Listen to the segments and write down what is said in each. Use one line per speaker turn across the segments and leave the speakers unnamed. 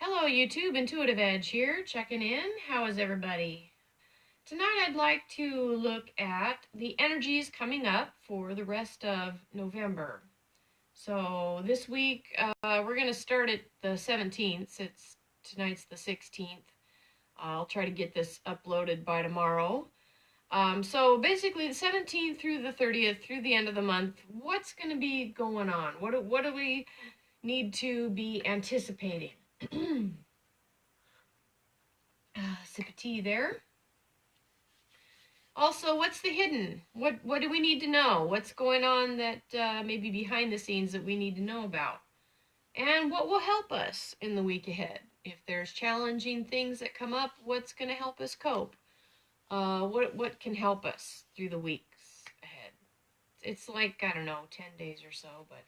Hello YouTube, Intuitive Edge here, checking in. How is everybody? Tonight I'd like to look at the energies coming up for the rest of November. So this week we're going to start at the 17th since tonight's the 16th. I'll try to get this uploaded by tomorrow. So basically the 17th through the 30th, through the end of the month, what's going to be going on? What do we need to be anticipating? Sip of tea there. Also, what's the hidden? What do we need to know? What's going on that maybe behind the scenes that we need to know about? And what will help us in the week ahead? If there's challenging things that come up, what's going to help us cope? What can help us through the weeks ahead? It's like, I don't know, 10 days or so, but...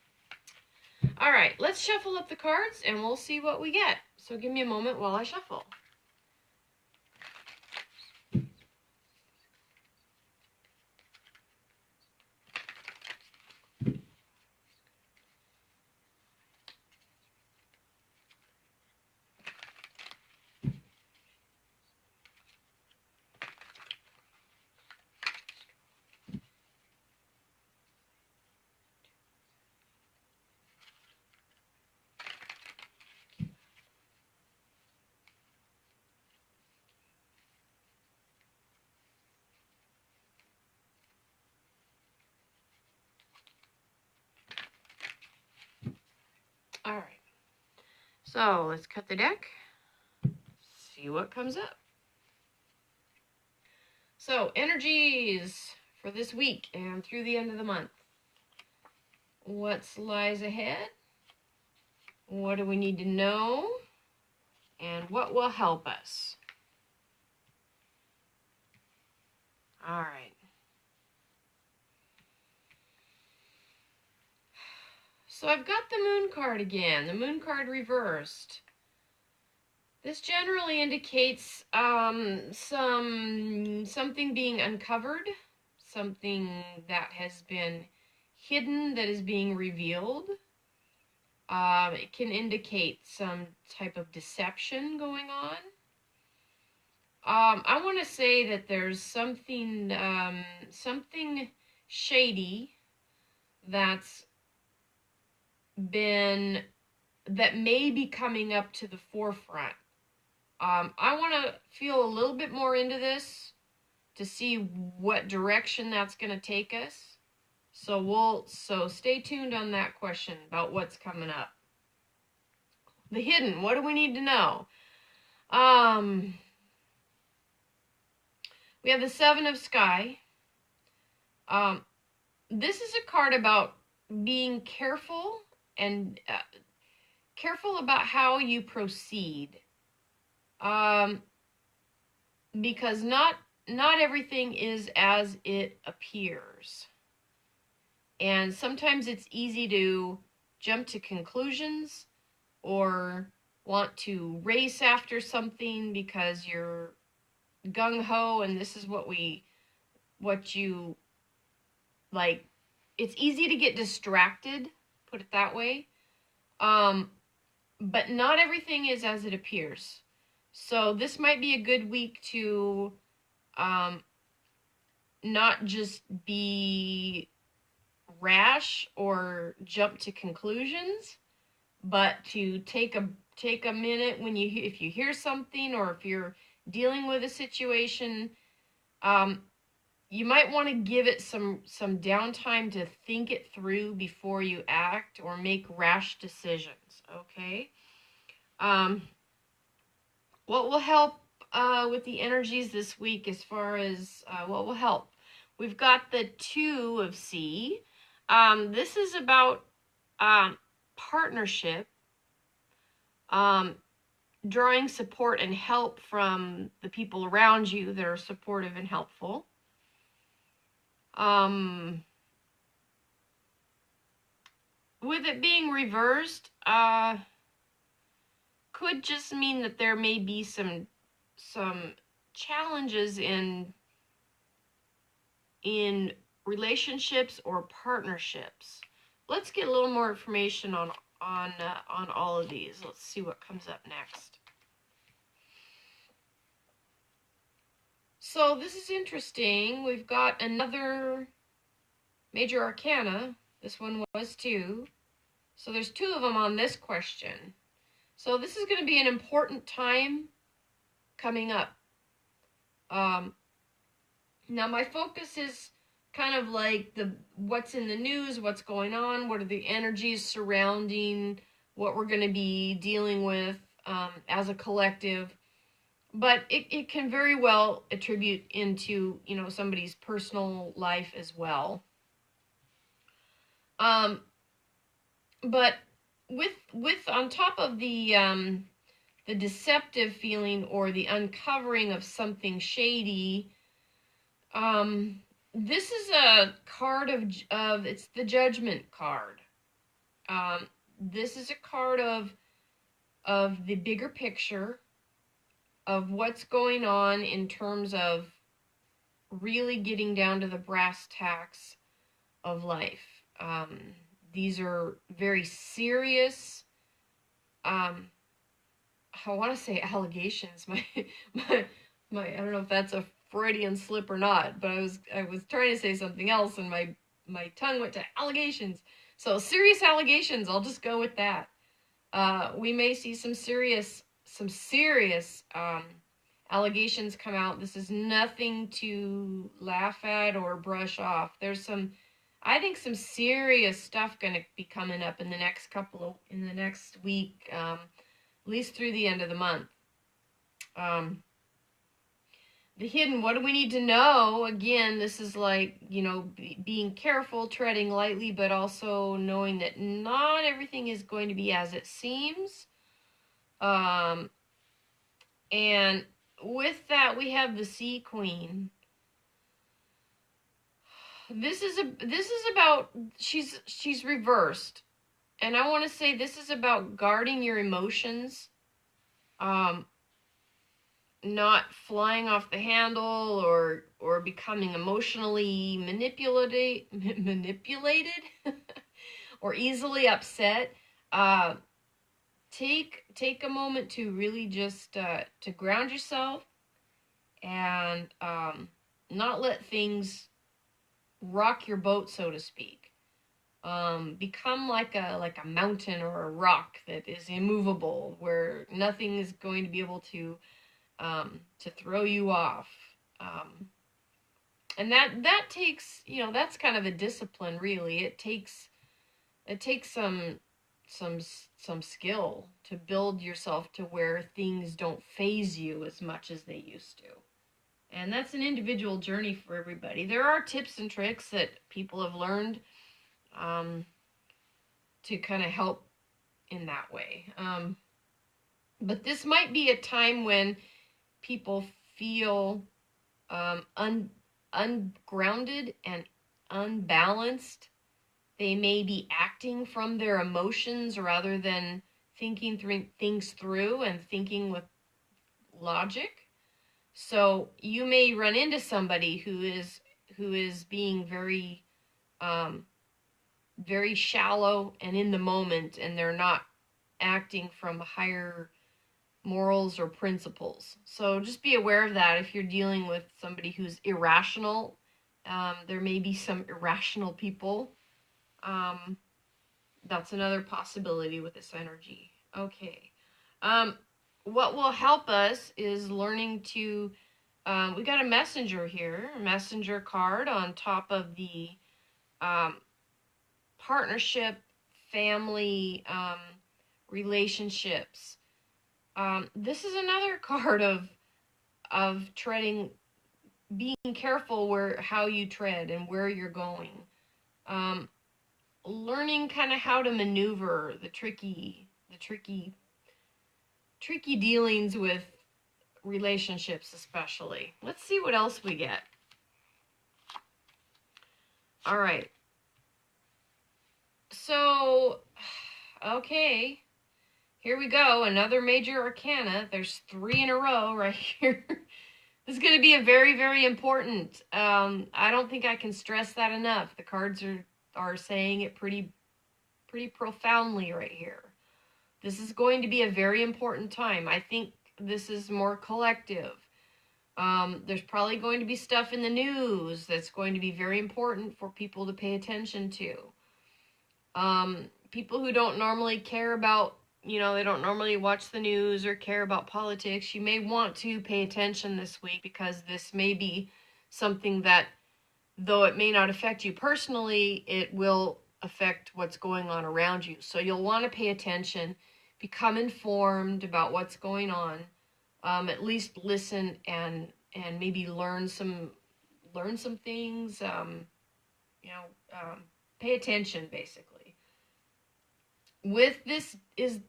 Alright, let's shuffle up the cards and we'll see what we get. So give me a moment while I shuffle. All right, so let's cut the deck, see what comes up. So energies for this week and through the end of the month. What lies ahead? What do we need to know? And what will help us? All right. So I've got the moon card again, the moon card reversed. This generally indicates something being uncovered, something that has been hidden that is being revealed. It can indicate some type of deception going on. I want to say that there's something shady that may be coming up to the forefront. I want to feel a little bit more into this to see what direction that's going to take us. So stay tuned on that question about what's coming up. The hidden, what do we need to know? We have the Seven of Sky. This is a card about being careful and careful about how you proceed. Because not everything is as it appears. And sometimes it's easy to jump to conclusions or want to race after something because you're gung-ho and this is what you like. It's easy to get distracted, put it that way. But not everything is as it appears. So this might be a good week to not just be rash or jump to conclusions, but to take a minute when if you hear something or if you're dealing with a situation, you might want to give it some downtime to think it through before you act or make rash decisions, okay? What will help with the energies this week as far as what will help? We've got the Two of Sea. This is about partnership, drawing support and help from the people around you that are supportive and helpful. With it being reversed, could just mean that there may be some challenges in relationships or partnerships. Let's get a little more information on all of these. Let's see what comes up next. So this is interesting. We've got another major arcana. This one was 2. So there's 2 of them on this question. So this is going to be an important time coming up. Now my focus is kind of like what's in the news, what's going on, what are the energies surrounding what we're going to be dealing with as a collective. But it can very well attribute into, you know, somebody's personal life as well. But with on top of the deceptive feeling or the uncovering of something shady, this is a card of it's the Judgment card. This is a card of the bigger picture of what's going on in terms of really getting down to the brass tacks of life. These are very serious, I want to say allegations. My I don't know if that's a Freudian slip or not, but I was trying to say something else and my tongue went to allegations. So serious allegations, I'll just go with that. We may see some serious allegations come out. This is nothing to laugh at or brush off. There's I think some serious stuff going to be coming up in the next week, at least through the end of the month. The hidden, what do we need to know? Again, this is like, you know, being careful, treading lightly, but also knowing that not everything is going to be as it seems. And with that, we have the Sea Queen. This is about, she's reversed. And I want to say this is about guarding your emotions. Not flying off the handle or becoming emotionally manipulated or easily upset. Take a moment to really just to ground yourself and not let things rock your boat, so to speak. Become like a mountain or a rock that is immovable, where nothing is going to be able to throw you off. And that takes, you know, that's kind of a discipline, really. It takes some skill to build yourself to where things don't faze you as much as they used to. And that's an individual journey for everybody. There are tips and tricks that people have learned to kind of help in that way. But this might be a time when people feel ungrounded and unbalanced. They may be acting from their emotions rather than thinking things through and thinking with logic. So you may run into somebody who is being very very shallow and in the moment, and they're not acting from higher morals or principles. So just be aware of that if you're dealing with somebody who's irrational. There may be some irrational people. That's another possibility with this energy. Okay. What will help us is learning to, we got a messenger here, a messenger card on top of the partnership, family, relationships. This is another card of treading, being careful how you tread and where you're going. Learning kind of how to maneuver the tricky dealings with relationships, especially. Let's see what else we get. All right. So, okay. Here we go, another major arcana. There's 3 in a row right here. This is going to be a very, very important. I don't think I can stress that enough. The cards are saying it pretty pretty profoundly right here. This is going to be a very important time. I think this is more collective. There's probably going to be stuff in the news that's going to be very important for people to pay attention to. People who don't normally care about, they don't normally watch the news or care about politics, you may want to pay attention this week, because this may be something that, though it may not affect you personally, it will affect what's going on around you. So you'll want to pay attention, become informed about what's going on, at least listen and maybe learn some things, pay attention basically. With this is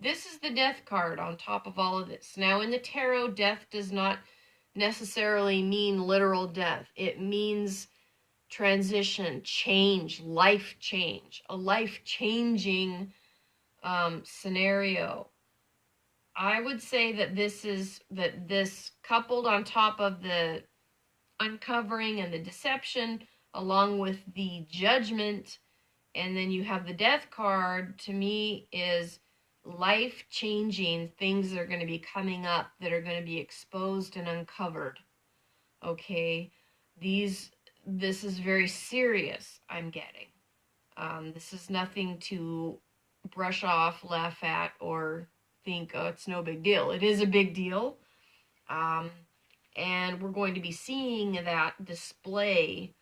the death card on top of all of this. Now in the tarot, death does not necessarily mean literal death. It means transition, change, life change, a life-changing scenario. I would say that this coupled on top of the uncovering and the deception, along with the judgment, and then you have the death card, to me is life-changing things that are going to be coming up, that are going to be exposed and uncovered. Okay, this is very serious, I'm getting. This is nothing to brush off, laugh at, or think, oh, it's no big deal. It is a big deal. And we're going to be seeing that display.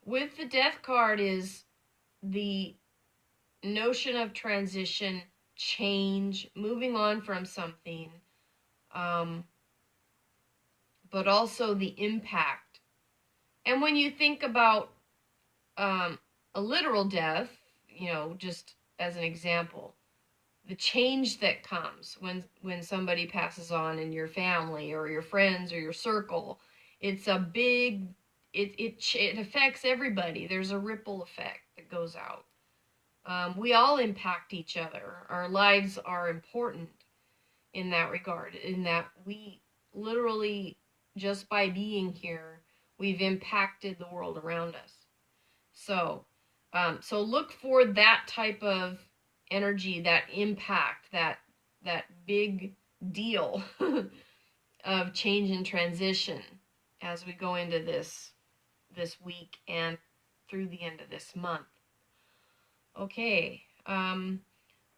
With the death card is the notion of transition, change, moving on from something, but also the impact. And when you think about a literal death, just as an example, the change that comes when somebody passes on in your family or your friends or your circle, it's a big, it affects everybody. There's a ripple effect that goes out. We all impact each other. Our lives are important in that regard, in that we literally, just by being here, we've impacted the world around us. So look for that type of energy, that impact, that big deal of change and transition as we go into this week and through the end of this month. Okay.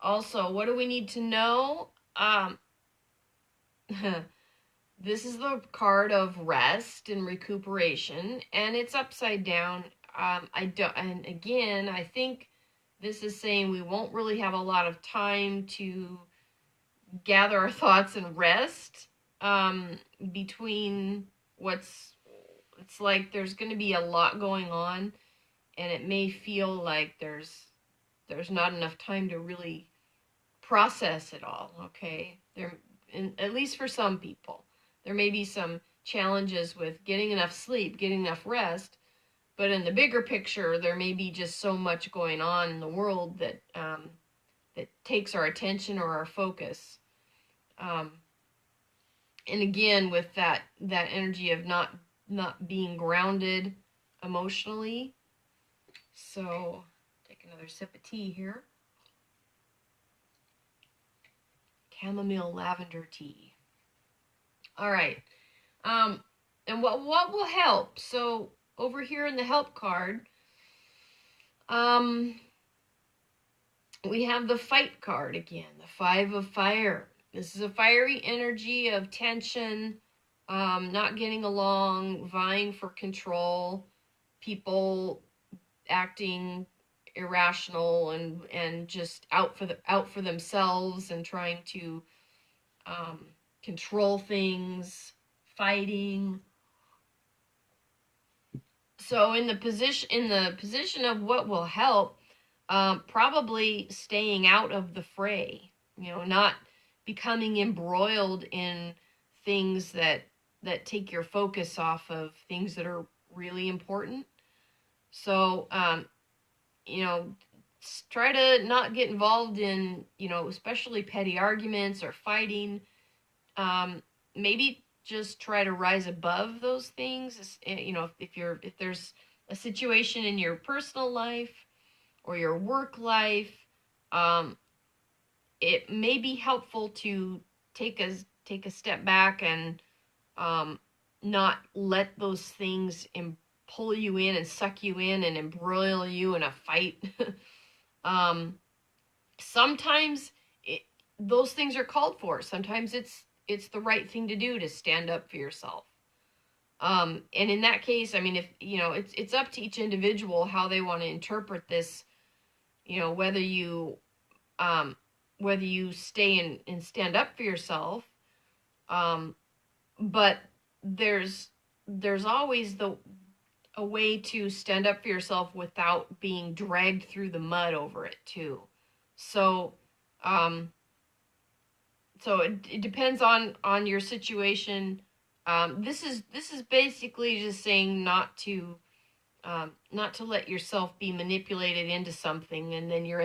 Also, what do we need to know? This is the card of rest and recuperation, and it's upside down. And again, I think this is saying we won't really have a lot of time to gather our thoughts and rest between it's like there's going to be a lot going on, and it may feel like there's not enough time to really process it all. Okay, at least for some people, there may be some challenges with getting enough sleep, getting enough rest, but in the bigger picture, there may be just so much going on in the world that that takes our attention or our focus. And again, with that energy of not being grounded emotionally. So take another sip of tea here. Chamomile lavender tea. All right. And what will help? So over here in the help card, we have the fight card again, the 5 of fire. This is a fiery energy of tension, not getting along, vying for control, people acting irrational and just out for themselves and trying to control things, fighting. So in the position of what will help, probably staying out of the fray, not becoming embroiled in things that take your focus off of things that are really important. So, try to not get involved in, especially petty arguments or fighting. Maybe just try to rise above those things. If there's a situation in your personal life or your work life, it may be helpful to take a step back and not let those things pull you in and suck you in and embroil you in a fight. Sometimes those things are called for. Sometimes it's the right thing to do to stand up for yourself. And in that case, I mean, if it's up to each individual how they want to interpret this. Whether you stay and stand up for yourself, but there's always a way to stand up for yourself without being dragged through the mud over it too. So it depends on your situation. This is basically just saying not to let yourself be manipulated into something, and then you're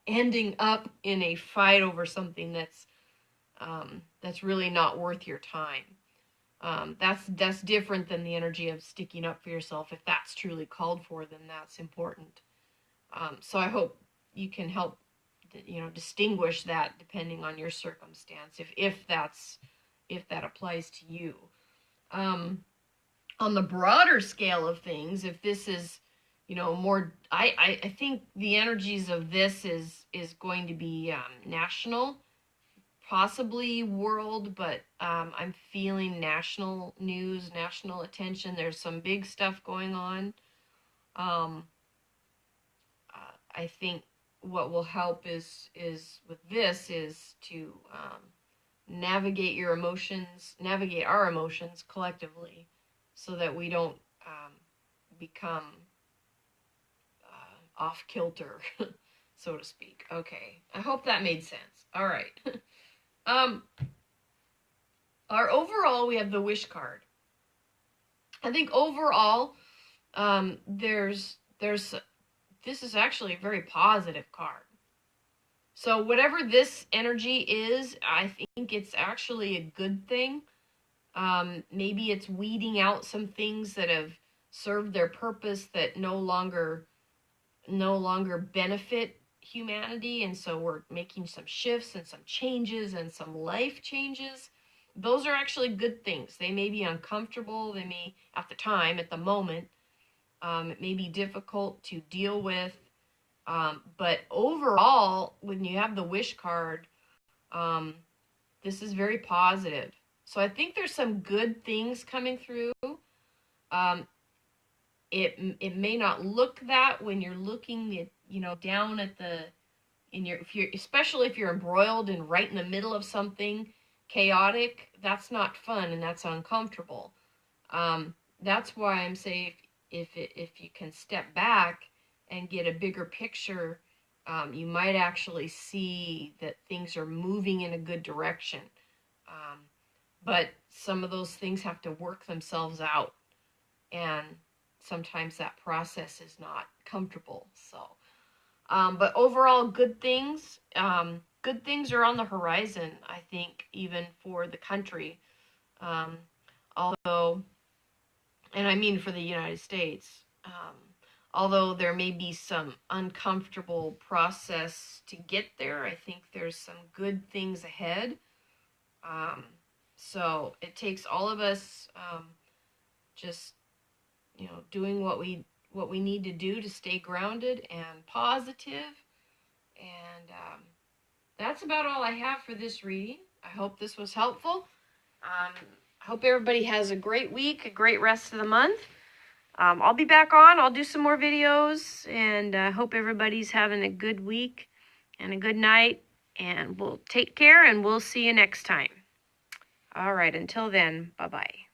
ending up in a fight over something that's really not worth your time. That's different than the energy of sticking up for yourself. If that's truly called for, then that's important. So I hope you can help distinguish that depending on your circumstance, if that applies to you. On the broader scale of things, if this is more, I think the energies of this is going to be national, possibly world, but I'm feeling national news, national attention. There's some big stuff going on. I think what will help is with this is to navigate our emotions collectively, so that we don't become off kilter, so to speak. Okay, I hope that made sense. All right. Our overall, we have the wish card. I think overall, this is actually a very positive card. So whatever this energy is, I think it's actually a good thing. Maybe it's weeding out some things that have served their purpose that no longer benefit humanity, and so we're making some shifts and some changes and some life changes. Those are actually good things. They may be uncomfortable. They may, at the moment, it may be difficult to deal with. But overall, when you have the wish card, this is very positive. So I think there's some good things coming through. It may not look that when you're looking at, down at especially if you're embroiled and right in the middle of something chaotic. That's not fun, and that's uncomfortable. That's why I'm saying if you can step back and get a bigger picture, you might actually see that things are moving in a good direction. But some of those things have to work themselves out, and sometimes that process is not comfortable. So, but overall, good things are on the horizon, I think, even for the country. Although, and I mean for the United States, although there may be some uncomfortable process to get there, I think there's some good things ahead. So it takes all of us just doing what we need to do to stay grounded and positive. And that's about all I have for this reading. I hope this was helpful. I hope everybody has a great week, a great rest of the month. I'll be back on. I'll do some more videos, and I hope everybody's having a good week and a good night. And we'll take care, and we'll see you next time. All right, until then, bye-bye.